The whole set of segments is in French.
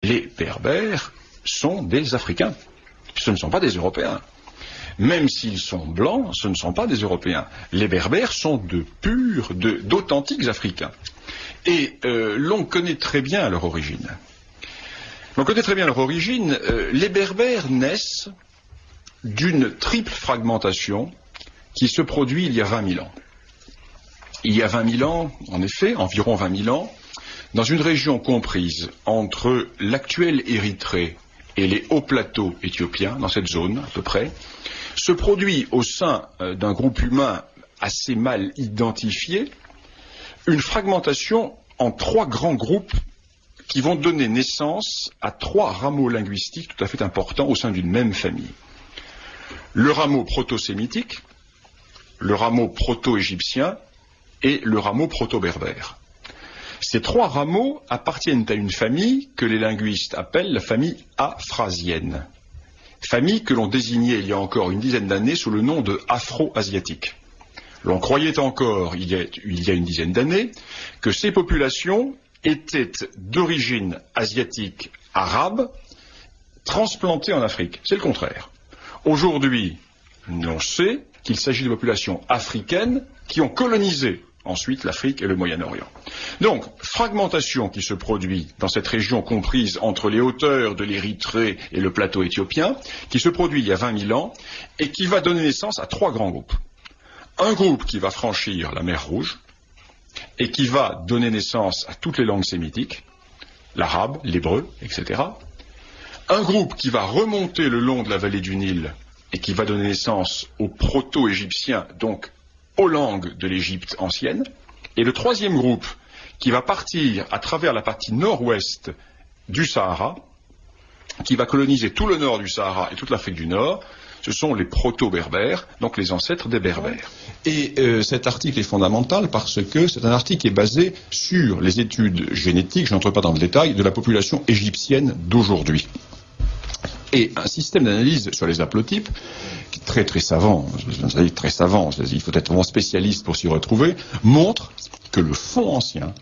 les Berbères sont des Africains. Ce ne sont pas des Européens. Même s'ils sont blancs, ce ne sont pas des Européens. Les Berbères sont d'authentiques Africains. Et l'on connaît très bien leur origine. Les Berbères naissent d'une triple fragmentation qui se produit il y a 20 000 ans. Il y a 20 000 ans, en effet, environ 20 000 ans, dans une région comprise entre l'actuelle Érythrée et les hauts plateaux éthiopiens, dans cette zone à peu près, se produit au sein d'un groupe humain assez mal identifié une fragmentation en 3 grands groupes qui vont donner naissance à 3 rameaux linguistiques tout à fait importants au sein d'une même famille. Le rameau proto-sémitique, le rameau proto-égyptien et le rameau proto-berbère. Ces 3 rameaux appartiennent à une famille que les linguistes appellent la famille afrasienne. Famille que l'on désignait il y a encore une dizaine d'années sous le nom de afro-asiatique. L'on croyait encore, il y a une dizaine d'années, que ces populations étaient d'origine asiatique arabe, transplantées en Afrique. C'est le contraire. Aujourd'hui, l'on sait qu'il s'agit de populations africaines qui ont colonisé ensuite l'Afrique et le Moyen-Orient. Donc, fragmentation qui se produit dans cette région comprise entre les hauteurs de l'Érythrée et le plateau éthiopien, qui se produit il y a 20 000 ans, et qui va donner naissance à 3 grands groupes. Un groupe qui va franchir la mer Rouge, et qui va donner naissance à toutes les langues sémitiques, l'arabe, l'hébreu, etc. Un groupe qui va remonter le long de la vallée du Nil, et qui va donner naissance aux proto-égyptiens, donc aux langues de l'Égypte ancienne, et le 3e groupe qui va partir à travers la partie nord-ouest du Sahara, qui va coloniser tout le nord du Sahara et toute l'Afrique du Nord, ce sont les proto-berbères, donc les ancêtres des berbères. Et cet article est fondamental parce que c'est un article qui est basé sur les études génétiques, je n'entre pas dans le détail, de la population égyptienne d'aujourd'hui. Et un système d'analyse sur les haplotypes, qui est très savant, il faut être vraiment spécialiste pour s'y retrouver, montre que le fond ancien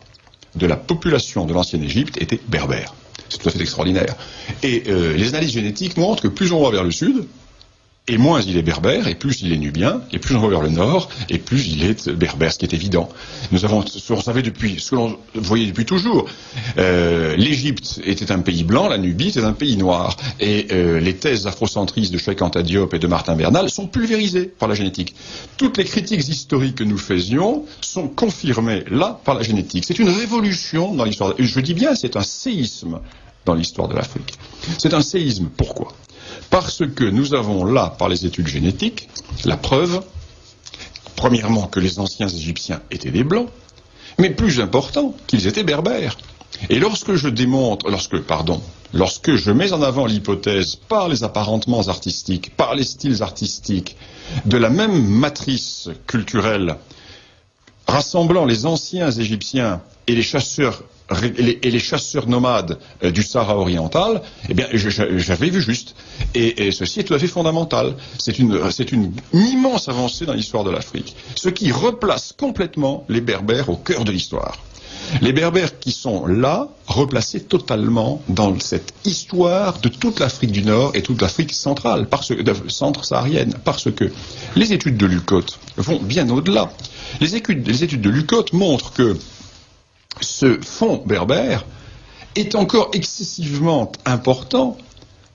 de la population de l'ancienne Égypte était berbère. C'est tout à fait extraordinaire. Et les analyses génétiques montrent que plus on va vers le sud, et moins il est berbère, et plus il est nubien, et plus on va vers le nord, et plus il est berbère, ce qui est évident. On savait depuis, ce que l'on voyait depuis toujours, l'Égypte était un pays blanc, la Nubie était un pays noir, et les thèses afrocentristes de Cheikh Anta Diop et de Martin Bernal sont pulvérisées par la génétique. Toutes les critiques historiques que nous faisions sont confirmées là par la génétique. C'est une révolution dans l'histoire, je dis bien, c'est un séisme dans l'histoire de l'Afrique. C'est un séisme, pourquoi ? Parce que nous avons là, par les études génétiques, la preuve, premièrement, que les anciens Égyptiens étaient des Blancs, mais plus important, qu'ils étaient berbères. Et lorsque je mets en avant l'hypothèse, par les apparentements artistiques, par les styles artistiques, de la même matrice culturelle, rassemblant les anciens Égyptiens et les chasseurs nomades du Sahara oriental, eh bien, j'avais vu juste. Et ceci est tout à fait fondamental. C'est une immense avancée dans l'histoire de l'Afrique. Ce qui replace complètement les Berbères au cœur de l'histoire. Les Berbères qui sont là, replacés totalement dans cette histoire de toute l'Afrique du Nord et toute l'Afrique centrale, centre-saharienne, parce que les études de Lucotte vont bien au-delà. Les études de Lucotte montrent que ce fond berbère est encore excessivement important,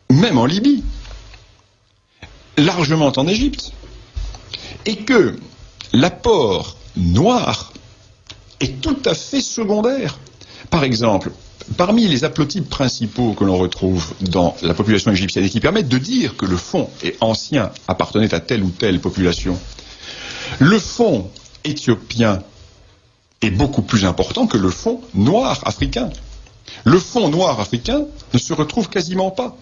même en Libye, largement en Égypte, et que l'apport noir est tout à fait secondaire. Par exemple, parmi les haplotypes principaux que l'on retrouve dans la population égyptienne et qui permettent de dire que le fond est ancien, appartenait à telle ou telle population, le fond éthiopien est beaucoup plus important que le fond noir africain. Le fond noir africain ne se retrouve quasiment pas.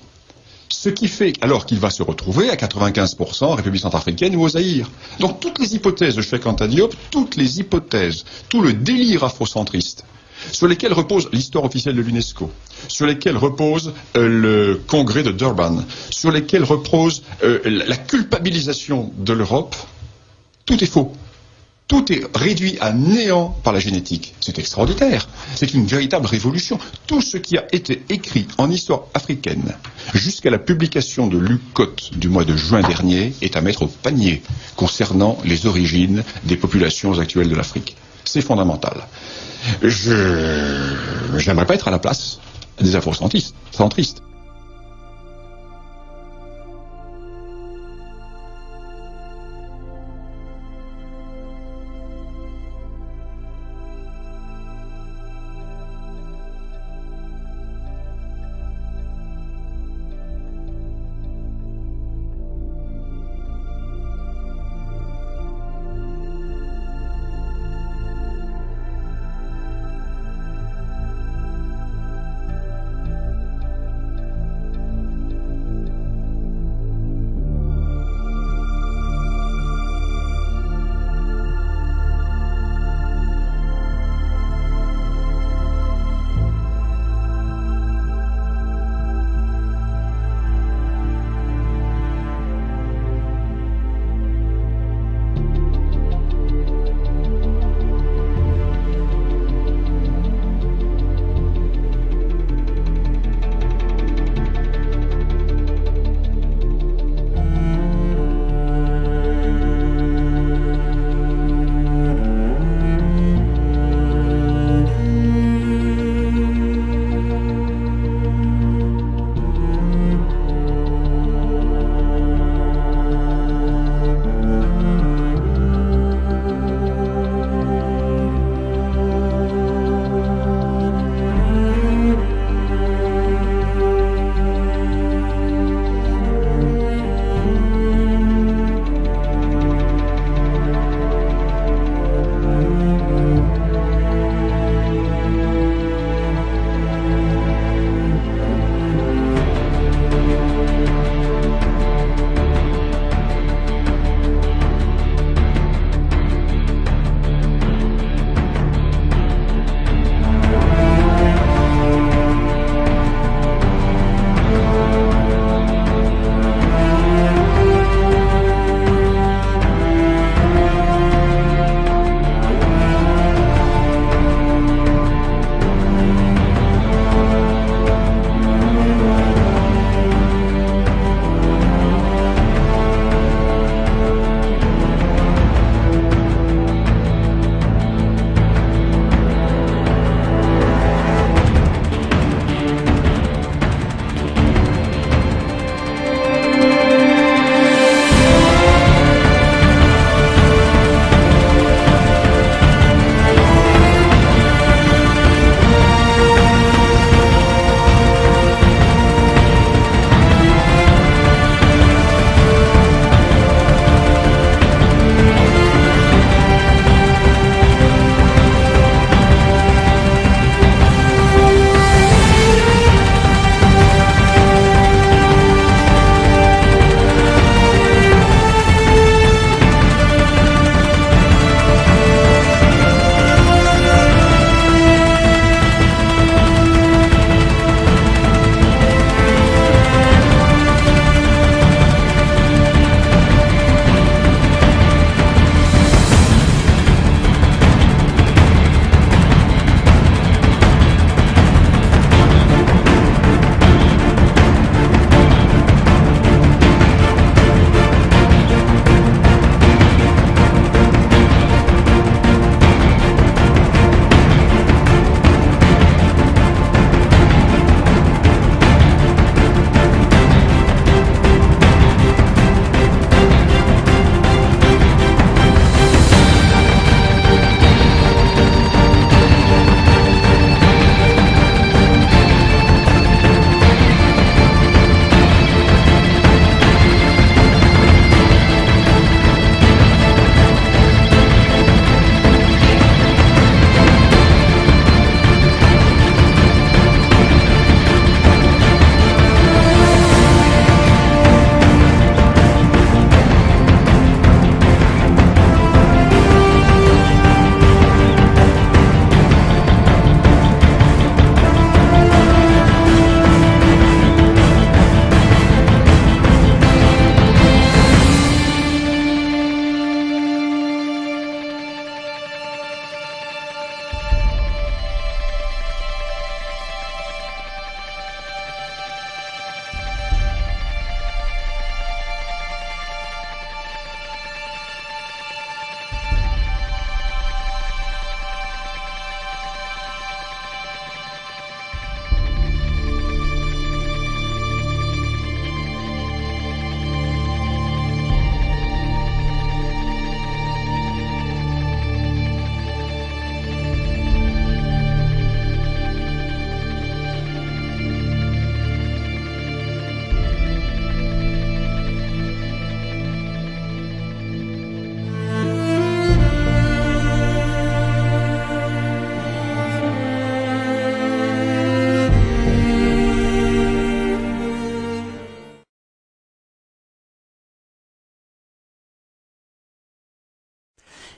Ce qui fait alors qu'il va se retrouver à 95% en République centrafricaine ou au Zaïre. Donc toutes les hypothèses de Cheikh Anta Diop, toutes les hypothèses, tout le délire afrocentriste, sur lesquels repose l'histoire officielle de l'UNESCO, sur lesquels repose le congrès de Durban, sur lesquels repose la culpabilisation de l'Europe, tout est faux. Tout est réduit à néant par la génétique. C'est extraordinaire. C'est une véritable révolution. Tout ce qui a été écrit en histoire africaine jusqu'à la publication de Luc Cotte du mois de juin dernier est à mettre au panier concernant les origines des populations actuelles de l'Afrique. C'est fondamental. J'aimerais pas être à la place des afrocentristes.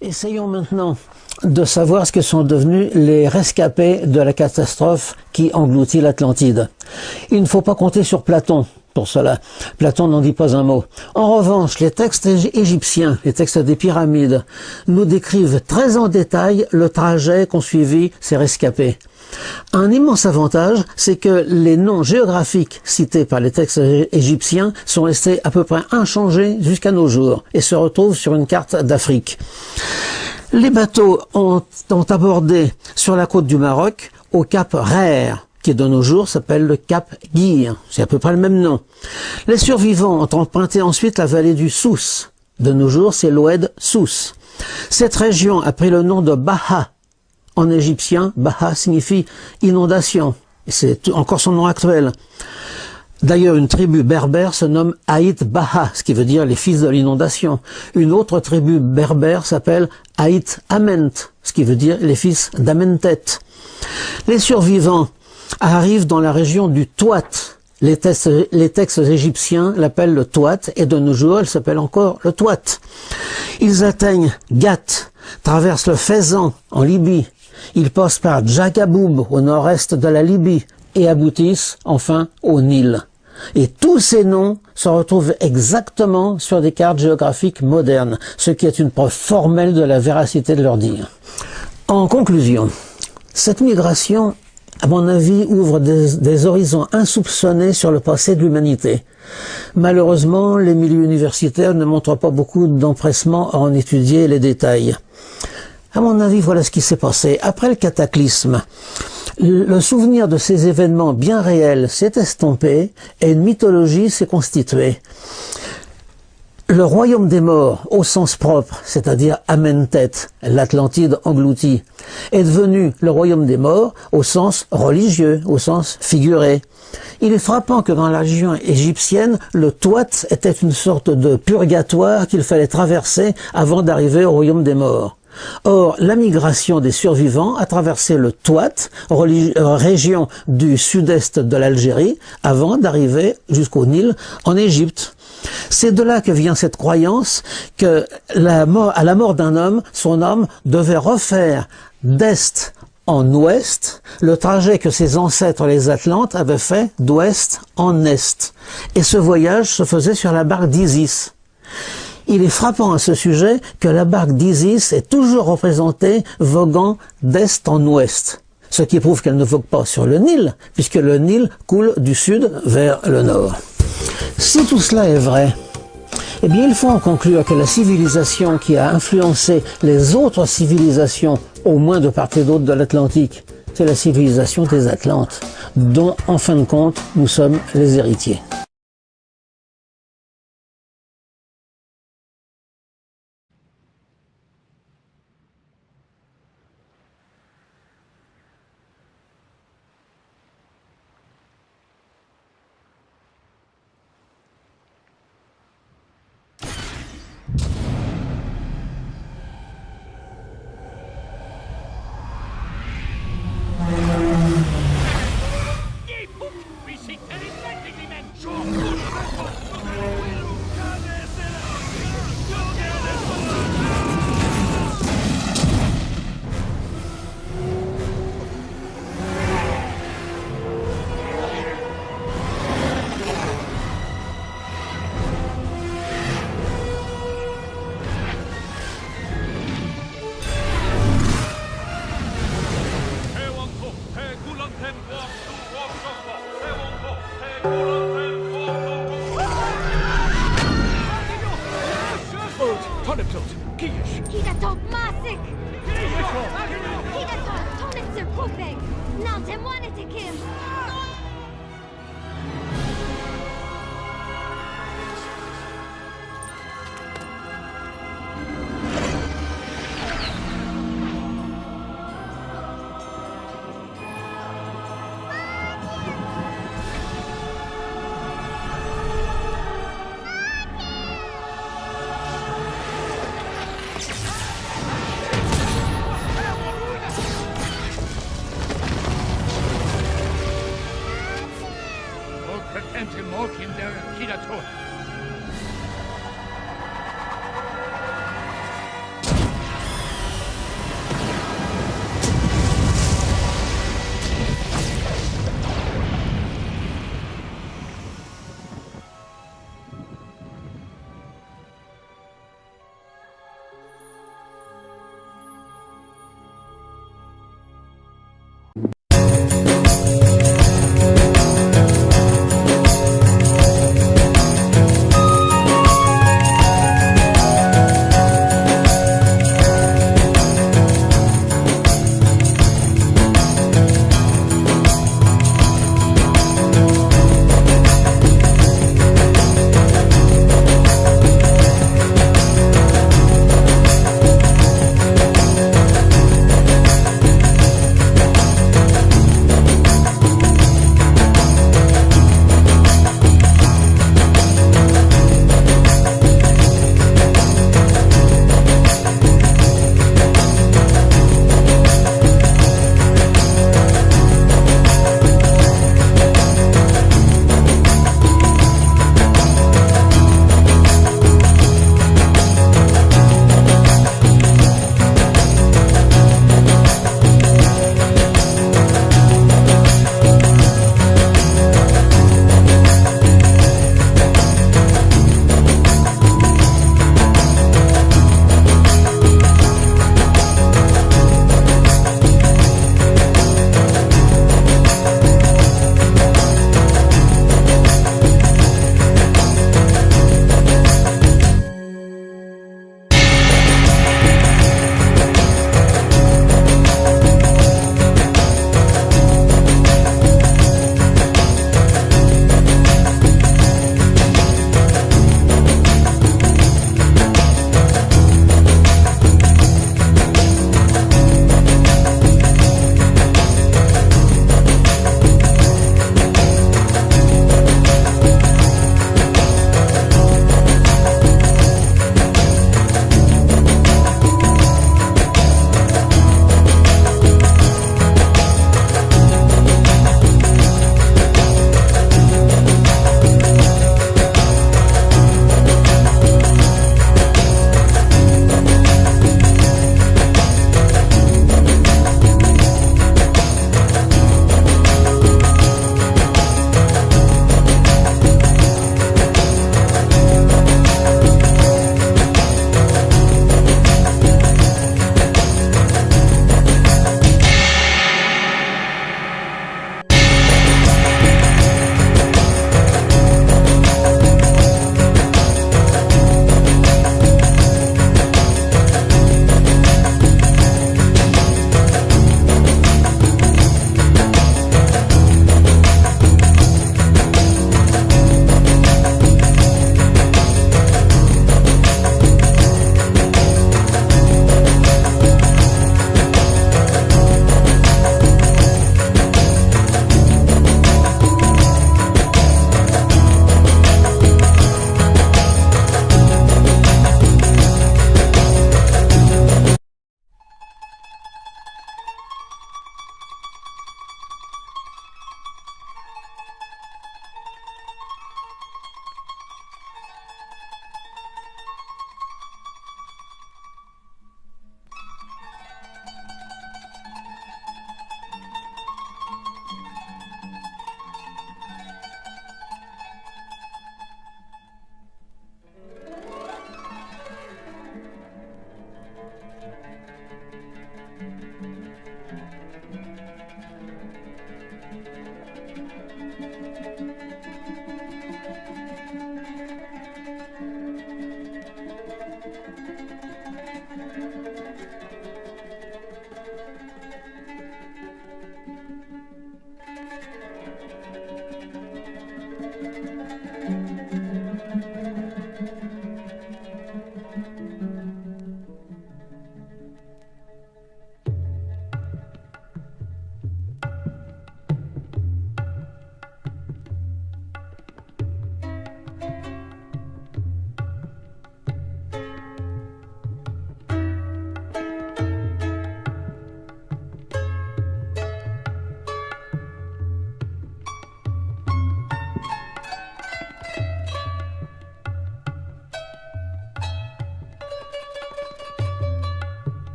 Essayons maintenant de savoir ce que sont devenus les rescapés de la catastrophe qui engloutit l'Atlantide. Il ne faut pas compter sur Platon pour cela. Platon n'en dit pas un mot. En revanche, les textes égyptiens, les textes des pyramides, nous décrivent très en détail le trajet qu'ont suivi ces rescapés. Un immense avantage, c'est que les noms géographiques cités par les textes égyptiens sont restés à peu près inchangés jusqu'à nos jours et se retrouvent sur une carte d'Afrique. Les bateaux ont abordé sur la côte du Maroc au cap Rère, qui de nos jours s'appelle le cap Guire. C'est à peu près le même nom. Les survivants ont emprunté ensuite la vallée du Souss. De nos jours, c'est l'Oued Souss. Cette région a pris le nom de Baha. En égyptien, Baha signifie inondation. C'est encore son nom actuel. D'ailleurs, une tribu berbère se nomme Haït Baha, ce qui veut dire les fils de l'inondation. Une autre tribu berbère s'appelle Haït Ament, ce qui veut dire les fils d'Amentet. Les survivants arrivent dans la région du Touat. Les textes égyptiens l'appellent le Touat et de nos jours, elle s'appelle encore le Touat. Ils atteignent Gat, traversent le Fezzan en Libye. Ils passent par Djagaboub au nord-est de la Libye et aboutissent enfin au Nil. Et tous ces noms se retrouvent exactement sur des cartes géographiques modernes, ce qui est une preuve formelle de la véracité de leur dire. En conclusion, cette migration, à mon avis, ouvre des horizons insoupçonnés sur le passé de l'humanité. Malheureusement, les milieux universitaires ne montrent pas beaucoup d'empressement à en étudier les détails. À mon avis, voilà ce qui s'est passé. Après le cataclysme, le souvenir de ces événements bien réels s'est estompé et une mythologie s'est constituée. Le royaume des morts, au sens propre, c'est-à-dire Amentet, l'Atlantide engloutie, est devenu le royaume des morts au sens religieux, au sens figuré. Il est frappant que dans la région égyptienne, le Touat était une sorte de purgatoire qu'il fallait traverser avant d'arriver au royaume des morts. Or, la migration des survivants a traversé le Touat, région du sud-est de l'Algérie, avant d'arriver jusqu'au Nil en Égypte. C'est de là que vient cette croyance que à la mort d'un homme, son âme devait refaire d'est en ouest le trajet que ses ancêtres les Atlantes avaient fait d'ouest en est. Et ce voyage se faisait sur la barque d'Isis. Il est frappant à ce sujet que la barque d'Isis est toujours représentée voguant d'est en ouest, ce qui prouve qu'elle ne vogue pas sur le Nil, puisque le Nil coule du sud vers le nord. Si tout cela est vrai, eh bien il faut en conclure que la civilisation qui a influencé les autres civilisations, au moins de part et d'autre de l'Atlantique, c'est la civilisation des Atlantes, dont en fin de compte nous sommes les héritiers.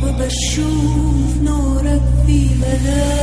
وبشوف نورك في ملاك